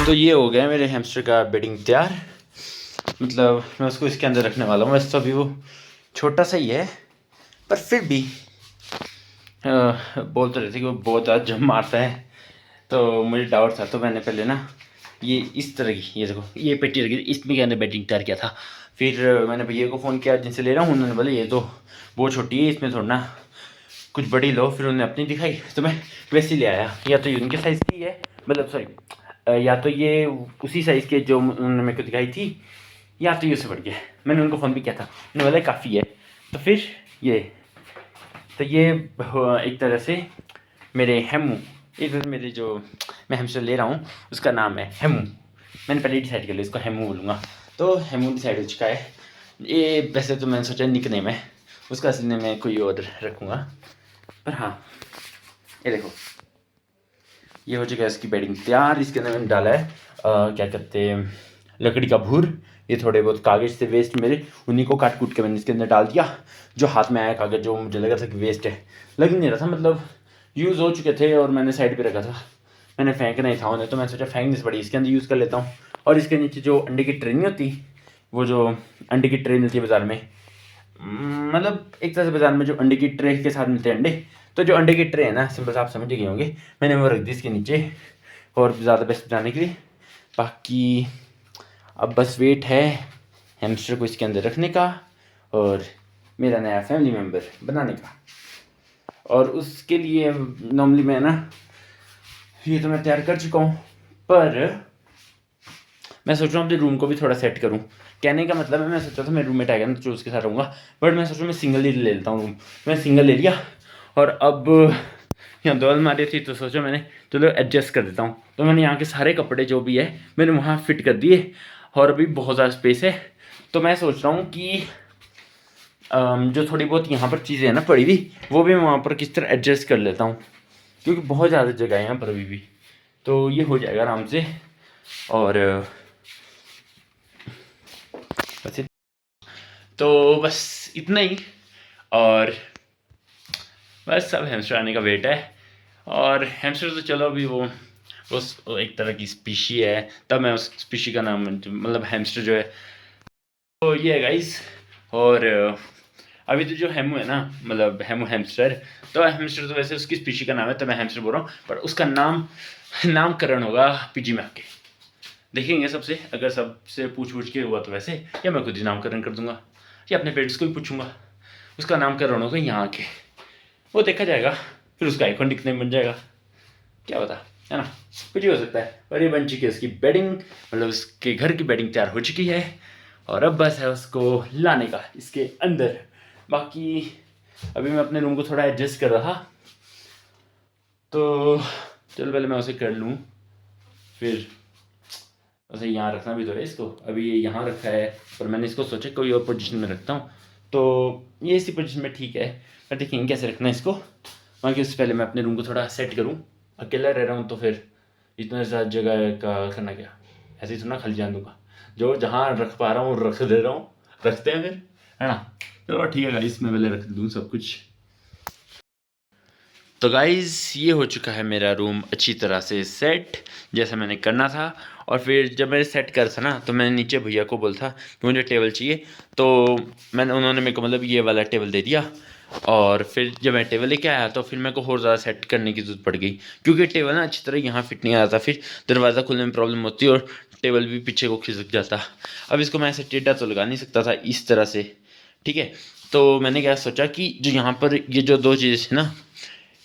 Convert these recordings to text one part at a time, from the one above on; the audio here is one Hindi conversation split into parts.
तो ये हो गया मेरे हैमस्टर का बेडिंग तैयार। मतलब मैं उसको इसके अंदर रखने वाला हूँ। वैसे तो अभी वो छोटा सा ही है, पर फिर भी बोल तो रहे थे कि वो बहुत ज़्यादा जम मारता है, तो मुझे डाउट था। तो मैंने पहले ना ये इस तरह की, ये देखो ये पेटी रखी थी, इसमें के अंदर बेडिंग तैयार किया था। फिर मैंने भैया को फ़ोन किया जिनसे ले रहा हूँ, उन्होंने बोला ये तो बहुत छोटी है, इसमें थोड़ा ना कुछ बड़ी लो। फिर उन्होंने अपनी दिखाई तो मैं वैसी ले आया। या तो ये उनके साइज़ की है, मतलब सॉरी, या तो ये उसी साइज़ के जो उन्होंने मेरे को दिखाई थी, या तो ये उससे बढ़ गया। मैंने उनको फ़ोन भी किया था, उन्होंने बोला काफ़ी है। तो फिर ये एक तरह से मेरे हेमू, एक तरह से मेरे जो मैं हैमस्टर ले रहा हूँ उसका नाम है हेमू। मैंने पहले डिसाइड कर लिया इसको हेमू बोलूँगा, तो हेमू डिसाइड हो चुका है। ये वैसे तो मैंने सोचा निक नेम है, उसका असली नेम मैं कोई और रखूँगा। पर हाँ, ये देखो ये हो चुका है इसकी बेडिंग तैयार। इसके अंदर मैंने डाला है क्या कहते हैं, लकड़ी का भूर। ये थोड़े बहुत कागज़ से वेस्ट मेरे, उन्हीं को काट कूट के मैंने इसके अंदर डाल दिया। जो हाथ में आया कागज़, जो मुझे लगा था कि वेस्ट है, लग नहीं रहा था, मतलब यूज़ हो चुके थे और मैंने साइड पे रखा था, मैंने फेंकना ही था उन्हें। तो मैंने सोचा फेंकने से बड़ी इसके अंदर यूज़ कर लेता हूँ। और इसके नीचे जो अंडे की ट्रे नहीं होती, वो जो अंडे की ट्रे मिलती है बाज़ार में, मतलब एक तरह से बाज़ार में जो अंडे की ट्रे के साथ मिलते हैं अंडे, तो जो अंडे की ट्रे है ना, सिंपल आप समझ गए होंगे, मैंने वो रख दी इसके नीचे और ज़्यादा बेस्ट बनाने के लिए। बाकी अब बस वेट है हैमस्टर को इसके अंदर रखने का और मेरा नया फैमिली मेम्बर बनाने का। और उसके लिए नॉर्मली मैं ना, ये तो मैं तैयार कर चुका हूँ, पर मैं सोच रहा हूँ अपने रूम को भी थोड़ा सेट करूँ। कहने का मतलब है, मैं सोचा था मेरे रूममेट आएगा ना तो उसके साथ रहूँगा, बट मैं सोच रहा हूँ मैं सिंगल ही ले लेता हूँ रूम। मैं सिंगल ले लिया और अब यहाँ दो अलमारी थी तो सोचा मैंने चलो एडजस्ट कर देता हूँ। तो मैंने यहाँ के सारे कपड़े जो भी है मैंने वहाँ फिट कर दिए और अभी बहुत ज़्यादा स्पेस है। तो मैं सोच रहा हूँ कि जो थोड़ी बहुत यहाँ पर चीज़ें हैं ना पड़ी हुई, वो भी मैं वहाँ पर किस तरह एडजस्ट कर लेता हूँ, क्योंकि बहुत ज़्यादा जगह है यहाँ पर अभी भी। तो ये हो जाएगा आराम से। और बस इतना ही। और बस अब हैमस्टर आने का वेट है। और हैमस्टर तो चलो अभी वो एक तरह की स्पीशी है, तब मैं उस स्पीशी का नाम, मतलब हैमस्टर जो है, तो ये है गाइस। और अभी तो जो हेमू है ना, मतलब हेमू हैमस्टर, तो हैमस्टर तो वैसे उसकी स्पीशी का नाम है, तो मैं हैमस्टर बोल रहा हूँ, पर उसका नामकरण होगा पीजी में आके देखेंगे सबसे। अगर सबसे पूछ के हुआ तो वैसे, या मैं खुद ही नामकरण कर दूंगा, या अपने पेरेंट्स को भी पूछूंगा, उसका नामकरण होगा यहाँ आके, वो देखा जाएगा। फिर उसका आइकॉन निकनेम बन जाएगा, क्या पता, है ना, कुछ ही हो सकता है। और ये बन चुकी है उसकी बेडिंग, मतलब उसके घर की बेडिंग तैयार हो चुकी है और अब बस है उसको लाने का इसके अंदर। बाकी अभी मैं अपने रूम को थोड़ा एडजस्ट कर रहा, तो चलो पहले मैं उसे कर लूँ, फिर उसे यहाँ रखना भी तो है इसको। अभी ये यहाँ रखा है, पर मैंने इसको सोचा कोई और पोजीशन में रखता हूँ, तो ये इसी पोजीशन में ठीक है। पर देखेंगे कैसे रखना है इसको। बाकी उससे पहले मैं अपने रूम को थोड़ा सेट करूँ, अकेला रह रहा हूँ तो फिर इतना ज़्यादा जगह का करना क्या, ऐसे ही थोड़ा खाली जान दूँगा। जो जहाँ रख पा रहा हूँ रख दे रहा हूँ, रखते हैं फिर, है ना। चलो ठीक है गाइस, मैं पहले रख दूँ सब कुछ। तो गाइज़ ये हो चुका है मेरा रूम अच्छी तरह से सेट, जैसा मैंने करना था। और फिर जब मैंने सेट करा था ना, तो मैंने नीचे भैया को बोला था कि मुझे टेबल चाहिए, तो उन्होंने मेरे को मतलब ये वाला टेबल दे दिया। और फिर जब मैं टेबल लेके आया तो फिर मेरे को और ज़्यादा सेट करने की ज़रूरत पड़ गई, क्योंकि टेबल ना अच्छी तरह यहाँ फिट नहीं आ रहा था। फिर दरवाज़ा खुलने में प्रॉब्लम होती और टेबल भी पीछे को खिसक जाता। अब इसको मैं ऐसे टेढ़ा तो लगा नहीं सकता था इस तरह से, ठीक है। तो मैंने क्या सोचा कि जो यहाँ पर ये जो दो चीज़ें थी ना,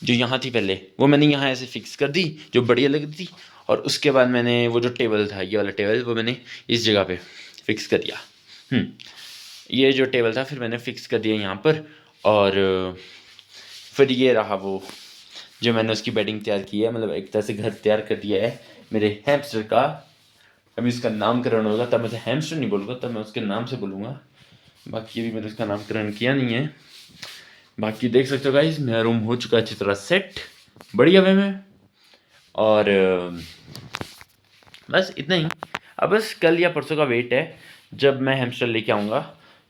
जो यहाँ थी पहले, वो मैंने यहाँ ऐसे फिक्स कर दी जो बढ़िया लग रही थी। और उसके बाद मैंने वो जो टेबल था, ये वाला टेबल, वो मैंने इस जगह पे फिक्स कर दिया। ये जो टेबल था फिर मैंने फिक्स कर दिया यहाँ पर। और फिर ये रहा वो जो मैंने उसकी बेडिंग तैयार की है, मतलब एक तरह से घर तैयार कर दिया है मेरे हैमस्टर का। अभी उसका नामकरण होगा तब मैं हैमस्टर नहीं बोलूँगा, तब मैं उसके नाम से बोलूँगा। बाकी अभी मैंने उसका नामकरण किया नहीं है। बाकी देख सकते हो गाइस, मेरा रूम हो चुका है अच्छी तरह सेट, बढ़िया वे में। और बस इतना ही। अब बस कल या परसों का वेट है जब मैं हैमस्टर लेके आऊँगा,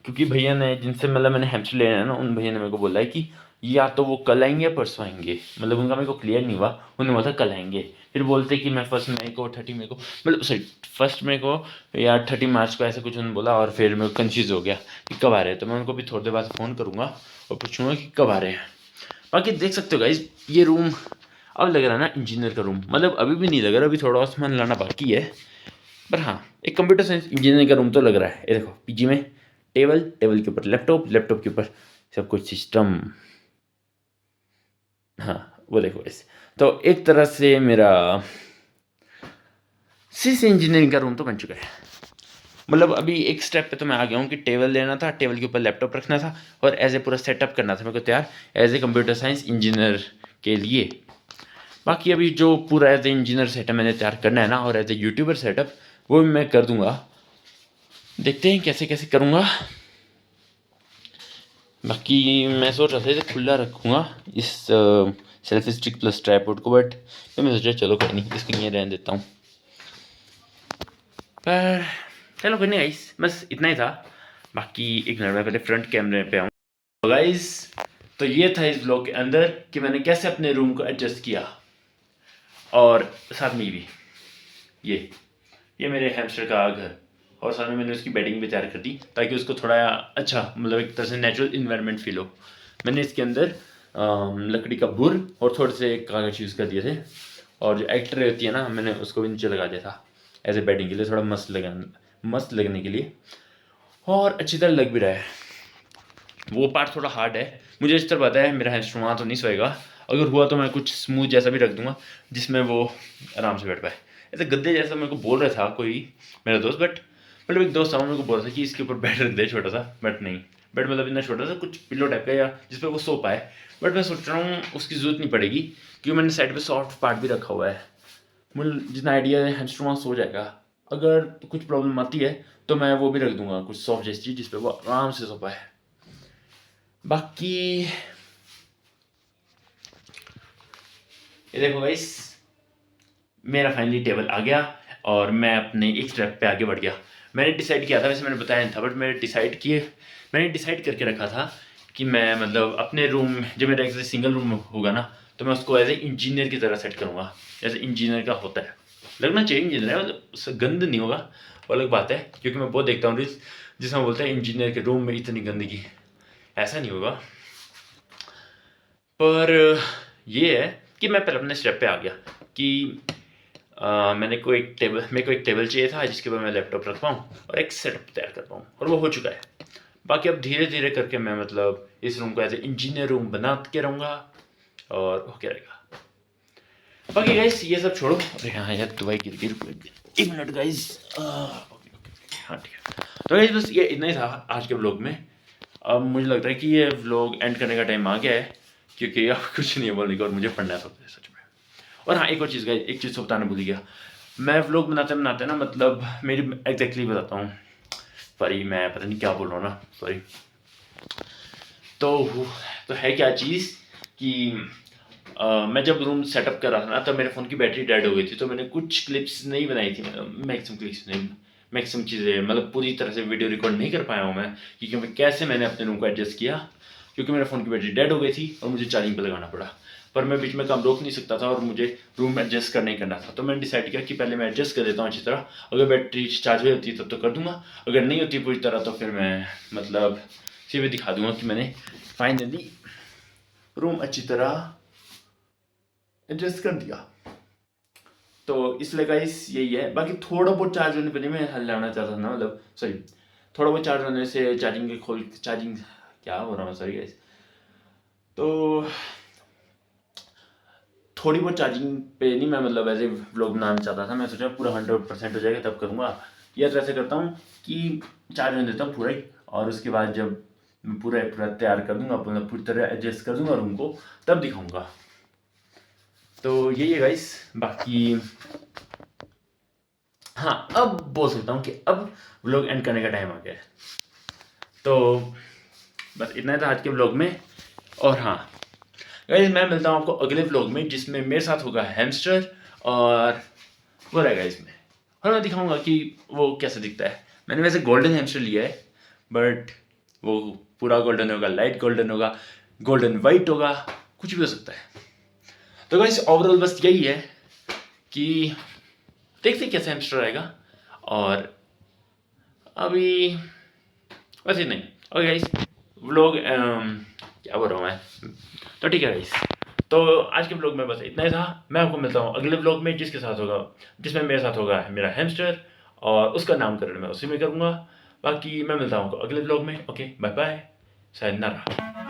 क्योंकि भैया ने जिनसे मतलब मैंने हैमस्टर लेना है ना, उन भैया ने मेरे को बोला है कि या तो वो कल आएंगे या परसों आएंगे, मतलब उनका मेरे को क्लियर नहीं हुआ। उन्होंने बोला था कल आएंगे, फिर बोलते कि मैं 1 मई को 30 मई को, मतलब सॉरी 1 मई को या 30 मार्च को, ऐसा कुछ उन्होंने बोला। और फिर मैं कन्फ्यूज़ हो गया कि कब आ रहे हैं। तो मैं उनको भी थोड़ी देर बाद फ़ोन करूँगा और पूछूंगा कि कब आ रहे हैं। बाकी देख सकते हो गाइस, ये रूम अब लग रहा है ना इंजीनियर का रूम, मतलब अभी भी नहीं लग रहा, अभी थोड़ा और सामान लाना बाकी है। पर हाँ, एक कंप्यूटर साइंस इंजीनियर का रूम तो लग रहा है। ये देखो पीजी में टेबल, टेबल के ऊपर लैपटॉप, लैपटॉप के ऊपर सब कुछ सिस्टम। हाँ वो देखो ऐसे। तो एक तरह से मेरा सिस इंजीनियरिंग का रूम तो बन चुका है। मतलब अभी एक स्टेप पे तो मैं आ गया हूँ कि टेबल लेना था, टेबल के ऊपर लैपटॉप रखना था और एज ए पूरा सेटअप करना था मेरे को तैयार as a computer science engineer के लिए। बाकी अभी जो पूरा एज ए इंजीनियर सेटअप मैंने तैयार करना है ना, और एज ए यूट्यूबर सेटअप वो भी मैं कर दूंगा। देखते हैं कैसे कैसे करूँगा। बाकी मैं सोच रहा था इसे खुला रखूँगा इस सेल्फी स्टिक प्लस ट्राइपॉड को, बट फिर मैं सोचा चलो कोई नहीं, इसको ये रहने देता हूँ। पर चलो कोई नहीं गाइस, बस इतना ही था। बाकी एक मिनट में पहले फ्रंट कैमरे पे आऊँ। तो गाइस, तो ये था इस ब्लॉग के अंदर कि मैंने कैसे अपने रूम को एडजस्ट किया। और साथ में भी ये मेरे हैमस्टर का घर, और साथ में मैंने उसकी बेडिंग भी तैयार कर दी ताकि उसको थोड़ा अच्छा, मतलब एक तरह से नेचुरल इन्वायरमेंट फील हो। मैंने इसके अंदर लकड़ी का बुर और थोड़े से कागज यूज़ कर दिए थे, और जो एक्टर होती है ना, मैंने उसको भी नीचे लगा दिया था एज ए बेडिंग के लिए, थोड़ा मस्त लगने के लिए। और अच्छी तरह लग भी रहा है। वो पार्ट थोड़ा हार्ड है, मुझे इस तरह पता है मेरा हैमस्टर वहाँ तो नहीं सोएगा। अगर हुआ तो मैं कुछ स्मूथ जैसा भी रख दूंगा जिसमें वो आराम से बैठ पाए। ऐसे गद्दे जैसा मेरे को बोल रहा था कोई मेरा दोस्त, बट मतलब एक दोस्त था मेरे को बोल रहा था कि इसके ऊपर बेड रख दे छोटा सा, बट नहीं, बेड मतलब इतना छोटा सा कुछ पिलो टाइप का या जिस पर वो सो पाए। बट मैं सोच रहा हूँ उसकी ज़रूरत नहीं पड़ेगी क्योंकि मैंने साइड पे सॉफ्ट पार्ट भी रखा हुआ है। मुझे जितना आइडिया है हैमस्टर वहाँ सो जाएगा। अगर कुछ प्रॉब्लम आती है तो मैं वो भी रख दूंगा कुछ सॉफ्ट जैसी चीज़ जिस पर वो आराम से सो पाए। बाकी ये देखो गाइस, मेरा फाइनली टेबल आ गया और मैं अपने एक स्टेप पे आगे बढ़ गया। मैंने डिसाइड किया था, वैसे मैंने बताया नहीं था, बट मैंने डिसाइड करके रखा था कि मैं मतलब अपने रूम, जब मेरा एक सिंगल रूम होगा ना, तो मैं उसको एज ए इंजीनियर की तरह सेट करूँगा जैसे इंजीनियर का होता है। लगना चाहिए इंजीनियर है, मतलब उससे गंद नहीं होगा, वो अलग बात है। क्योंकि मैं बहुत देखता हूँ रील्स जिसमें बोलते हैं इंजीनियर के रूम में इतनी गंदगी, ऐसा नहीं होगा। पर ये है कि मैं पहले अपने स्टेप पे आ गया कि मेरे को एक टेबल चाहिए था जिसके ऊपर मैं लैपटॉप रख पाऊँ और एक सेटअप तैयार कर पाऊँ, और वो हो चुका है। बाकी अब धीरे धीरे करके मैं मतलब इस रूम को एज ए इंजीनियर रूम बना के रहूँगा और होके रहेगा। बाकी गाइस ये सब छोड़ो। अरे हाँ यार, दवाई गिर गिर एक मिनट गाइस। हाँ ठीक है। तो गाइस बस ये इतना ही था आज के व्लॉग में। अब मुझे लगता है कि ये व्लॉग एंड करने का टाइम आ गया है क्योंकि अब कुछ नहीं है बोलने का और मुझे पढ़ना है सबसे सच में। और हाँ एक और चीज़ गाइस, एक चीज़ तो बताना भूल गया। मैं व्लॉग बनाते ना, मतलब मेरी एग्जैक्टली बताता हूँ। सॉरी, मैं पता नहीं क्या बोल रहा हूँ ना, सॉरी। तो है क्या चीज़ कि मैं जब रूम सेटअप कर रहा था ना, तब मेरे फ़ोन की बैटरी डेड हो गई थी, तो मैंने कुछ क्लिप्स नहीं बनाई थी, मैक्सिमम क्लिप्स नहीं, मैक्सिमम चीज़ें, मतलब पूरी तरह से वीडियो रिकॉर्ड नहीं कर पाया हूँ मैं कि मैं कैसे मैंने अपने रूम को एडजस्ट किया, क्योंकि मेरे फ़ोन की बैटरी डेड हो गई थी और मुझे चार्जिंग पे लगाना पड़ा। पर मैं बीच में काम रोक नहीं सकता था और मुझे रूम एडजस्ट करना ही करना था। तो मैंने डिसाइड किया कि पहले मैं एडजस्ट कर देता हूँ अच्छी तरह, अगर बैटरी चार्ज हुई होती तब तो कर दूंगा, अगर नहीं होती पूरी तरह तो फिर मैं मतलब सीधे दिखा दूंगा कि मैंने फाइनली रूम अच्छी तरह एडजस्ट कर दिया। तो इसलिए गाइस यही है। बाकी थोड़ा बहुत चार्ज होने पर मैं हल लाना चाहता था ना, मतलब सॉरी, थोड़ा बहुत चार्ज होने से चार्जिंग क्या हो रहा है, सॉरी गाइस। तो थोड़ी बहुत चार्जिंग पे नहीं, मैं मतलब ऐसे व्लॉग बनाना चाहता था। मैं सोचा पूरा 100% हो जाएगा तब करूँगा, या तो ऐसे करता हूँ कि चार्ज होने देता हूँ पूरा ही, और उसके बाद जब मैं पूरा तैयार कर दूंगा, मतलब पूरी तरह एडजस्ट कर दूंगा रूम को, तब दिखाऊंगा। तो यही है गाइस। बाकी हाँ, अब बोल सकता हूँ कि अब व्लॉग एंड करने का टाइम आ गया है। तो बस इतना ही था आज के व्लॉग में। और हाँ गाइस, मैं मिलता हूँ आपको अगले व्लॉग में जिसमें मेरे साथ होगा हैमस्टर और वो रहेगा इसमें, और मैं दिखाऊंगा कि वो कैसे दिखता है। मैंने वैसे गोल्डन हैमस्टर लिया है, बट वो पूरा गोल्डन होगा, लाइट गोल्डन होगा, गोल्डन वाइट होगा, कुछ भी हो सकता है। तो गाइस ओवरऑल बस यही है कि देखते हैं कैसे हैमस्टर आएगा। और अभी वैसे नहीं। ओके गाइस व्लॉग क्या बोल रहा हूँ मैं, तो ठीक है गाइस, तो आज के व्लॉग में बस इतना ही था। मैं आपको मिलता हूँ अगले व्लॉग में जिसके साथ होगा, जिसमें मेरे साथ होगा मेरा हैमस्टर और उसका नामकरण मैं उसी में करूँगा। बाकी मैं मिलता हूँ आपको अगले व्लॉग में। Okay bye bye, sayonara.